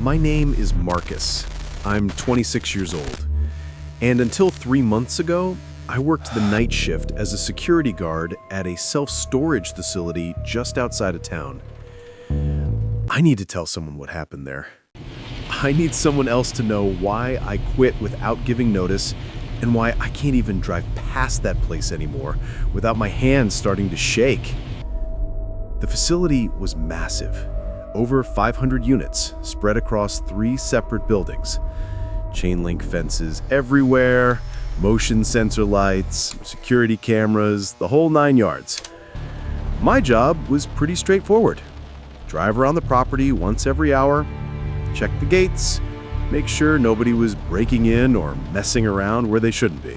My name is Marcus. I'm 26 years old. And until 3 months ago, I worked the night shift as a security guard at a self-storage facility just outside of town. I need to tell someone what happened there. I need someone else to know why I quit without giving notice and why I can't even drive past that place anymore without my hands starting to shake. The facility was massive. Over 500 units spread across 3 separate buildings. Chain link fences everywhere, motion sensor lights, security cameras, the whole 9 yards. My job was pretty straightforward. Drive around the property once every hour, check the gates, make sure nobody was breaking in or messing around where they shouldn't be.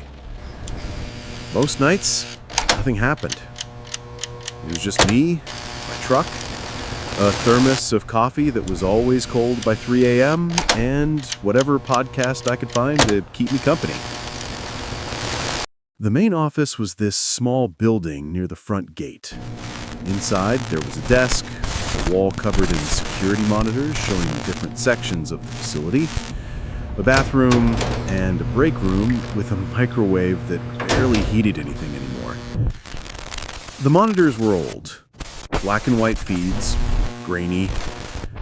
Most nights, nothing happened. It was just me, my truck, a thermos of coffee that was always cold by 3 a.m., and whatever podcast I could find to keep me company. The main office was this small building near the front gate. Inside, there was a desk, a wall covered in security monitors showing different sections of the facility, a bathroom, and a break room with a microwave that barely heated anything anymore. The monitors were old, black and white feeds, grainy.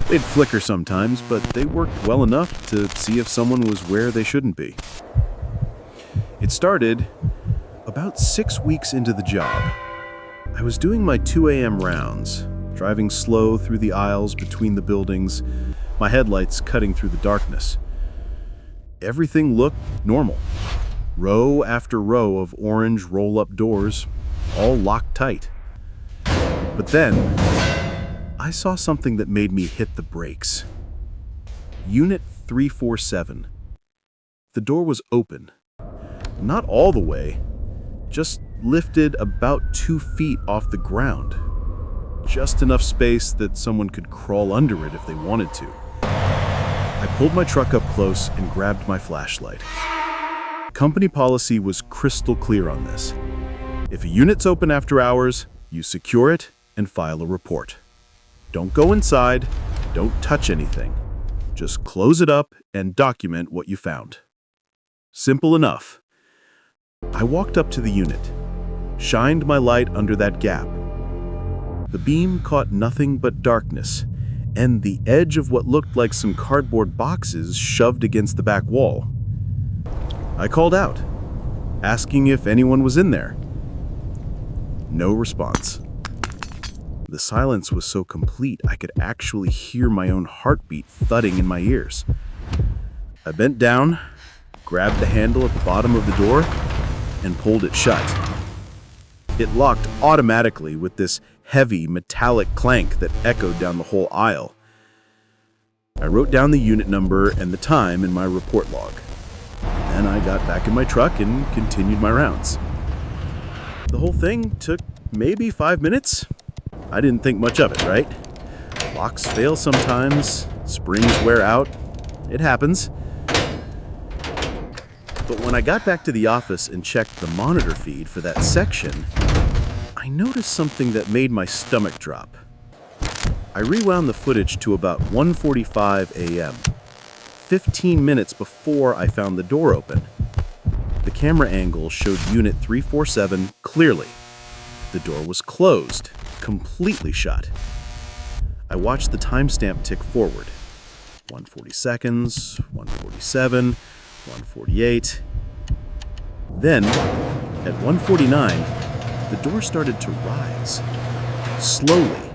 They'd flicker sometimes, but they worked well enough to see if someone was where they shouldn't be. It started about 6 weeks into the job. I was doing my 2 a.m. rounds, driving slow through the aisles between the buildings, my headlights cutting through the darkness. Everything looked normal. Row after row of orange roll-up doors, all locked tight. But then, I saw something that made me hit the brakes. Unit 347. The door was open. Not all the way, just lifted about 2 feet off the ground. Just enough space that someone could crawl under it if they wanted to. I pulled my truck up close and grabbed my flashlight. Company policy was crystal clear on this. If a unit's open after hours, you secure it and file a report. Don't go inside, don't touch anything. Just close it up and document what you found. Simple enough. I walked up to the unit, shined my light under that gap. The beam caught nothing but darkness, and the edge of what looked like some cardboard boxes shoved against the back wall. I called out, asking if anyone was in there. No response. The silence was so complete I could actually hear my own heartbeat thudding in my ears. I bent down, grabbed the handle at the bottom of the door, and pulled it shut. It locked automatically with this heavy metallic clank that echoed down the whole aisle. I wrote down the unit number and the time in my report log. Then I got back in my truck and continued my rounds. The whole thing took maybe 5 minutes. I didn't think much of it, right? Locks fail sometimes, springs wear out. It happens. But when I got back to the office and checked the monitor feed for that section, I noticed something that made my stomach drop. I rewound the footage to about 1:45 a.m., 15 minutes before I found the door open. The camera angle showed Unit 347 clearly. The door was closed, completely shut. I watched the timestamp tick forward. 140 seconds, 147, 148. Then, at 149, the door started to rise. Slowly,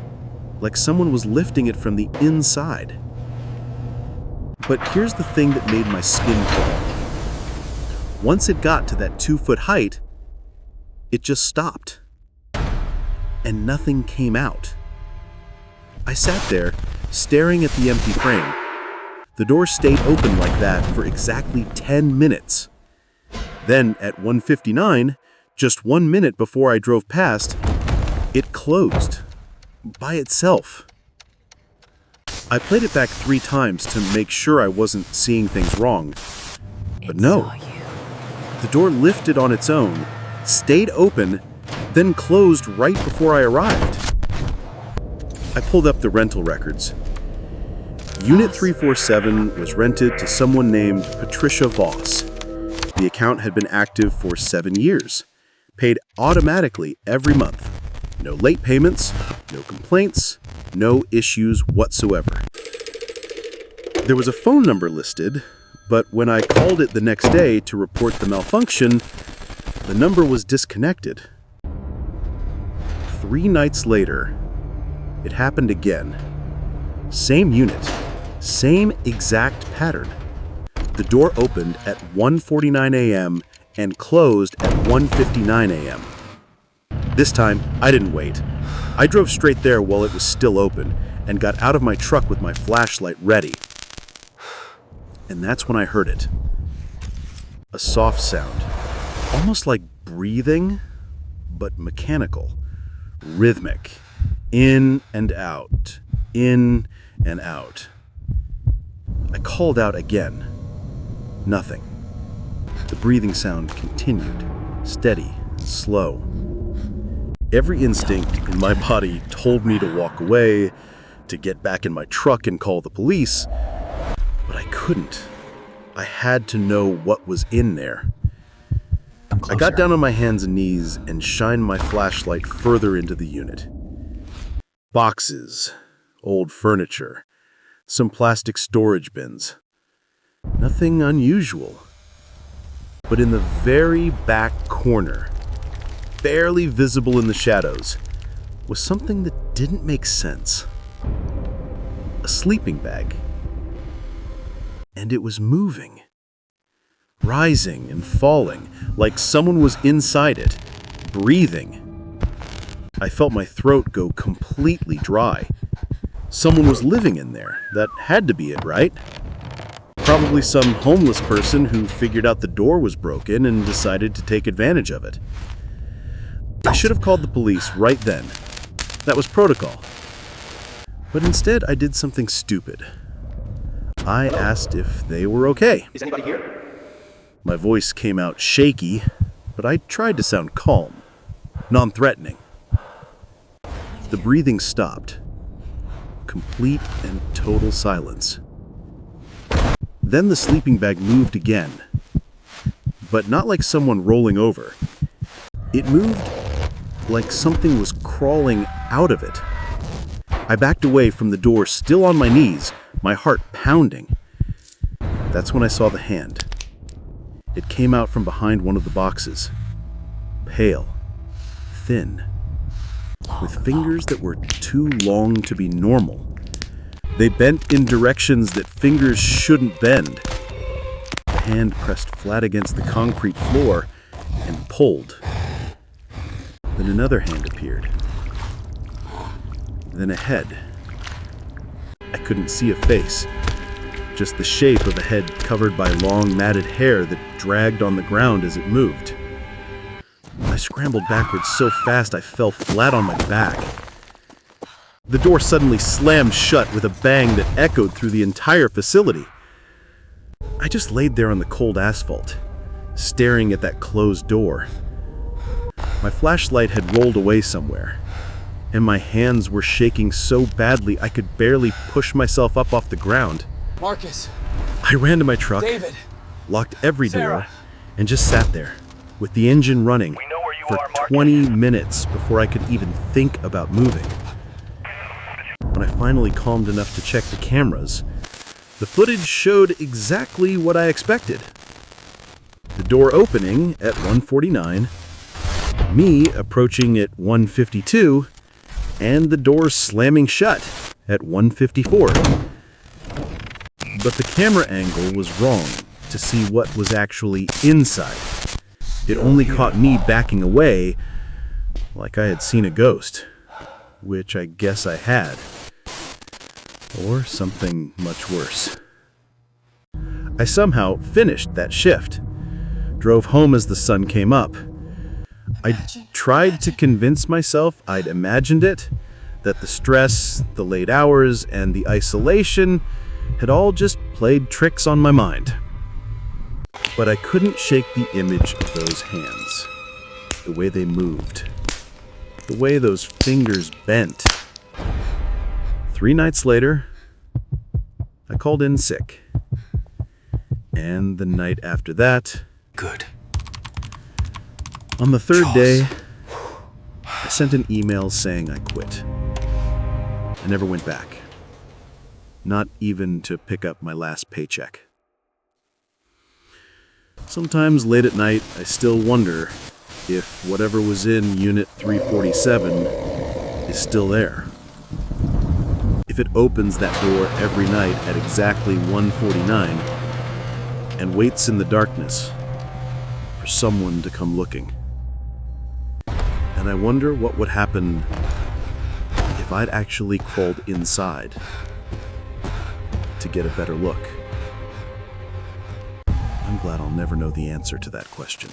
like someone was lifting it from the inside. But here's the thing that made my skin crawl. Once it got to that 2-foot height, it just stopped. And nothing came out. I sat there, staring at the empty frame. The door stayed open like that for exactly 10 minutes. Then, at 1:59, just 1 minute before I drove past, it closed. By itself. I played it back 3 times to make sure I wasn't seeing things wrong. But no. The door lifted on its own, stayed open, then closed right before I arrived. I pulled up the rental records. Unit 347 was rented to someone named Patricia Voss. The account had been active for 7 years, paid automatically every month. No late payments, no complaints, no issues whatsoever. There was a phone number listed, but when I called it the next day to report the malfunction, the number was disconnected. 3 nights later, it happened again. Same unit, same exact pattern. The door opened at 1:49 a.m. and closed at 1:59 a.m. This time, I didn't wait. I drove straight there while it was still open and got out of my truck with my flashlight ready. And that's when I heard it. A soft sound, almost like breathing, but mechanical, rhythmic, in and out, in and out. I called out again. Nothing. The breathing sound continued, steady and slow. Every instinct in my body told me to walk away, to get back in my truck and call the police, but I couldn't. I had to know what was in there. I got down on my hands and knees and shined my flashlight further into the unit. Boxes, old furniture, some plastic storage bins. Nothing unusual. But in the very back corner, barely visible in the shadows, was something that didn't make sense. A sleeping bag. And it was moving. Rising and falling, like someone was inside it, breathing. I felt my throat go completely dry. Someone was living in there. That had to be it, right? Probably some homeless person who figured out the door was broken and decided to take advantage of it. I should have called the police right then. That was protocol. But instead, I did something stupid. I asked if they were okay. Is anybody here? My voice came out shaky, but I tried to sound calm, non-threatening. The breathing stopped. Complete and total silence. Then the sleeping bag moved again, but not like someone rolling over. It moved like something was crawling out of it. I backed away from the door, still on my knees, my heart pounding. That's when I saw the hand. It came out from behind one of the boxes. Pale, thin, with fingers that were too long to be normal. They bent in directions that fingers shouldn't bend. The hand pressed flat against the concrete floor and pulled. Then another hand appeared. Then a head. I couldn't see a face, just the shape of a head covered by long matted hair that dragged on the ground as it moved. I scrambled backwards so fast I fell flat on my back. The door suddenly slammed shut with a bang that echoed through the entire facility. I just laid there on the cold asphalt, staring at that closed door. My flashlight had rolled away somewhere, and my hands were shaking so badly I could barely push myself up off the ground. Marcus. I ran to my truck, David. locked every Sarah. door, and just sat there, with the engine running for 20 minutes before I could even think about moving. When I finally calmed enough to check the cameras, the footage showed exactly what I expected. The door opening at 1:49, me approaching at 1:52, and the door slamming shut at 1:54. But the camera angle was wrong to see what was actually inside. It only caught me backing away like I had seen a ghost, which I guess I had. Or something much worse. I somehow finished that shift, drove home as the sun came up. I tried to convince myself I'd imagined it, that the stress, the late hours, and the isolation had all just played tricks on my mind. But I couldn't shake the image of those hands, the way they moved, the way those fingers bent. 3 nights later, I called in sick. And the night after that, Good. on the third Jaws. day, I sent an email saying I quit. I never went back. Not even to pick up my last paycheck. Sometimes late at night, I still wonder if whatever was in Unit 347 is still there. If it opens that door every night at exactly 1:49 and waits in the darkness for someone to come looking. And I wonder what would happen if I'd actually crawled inside to get a better look. I'm glad I'll never know the answer to that question.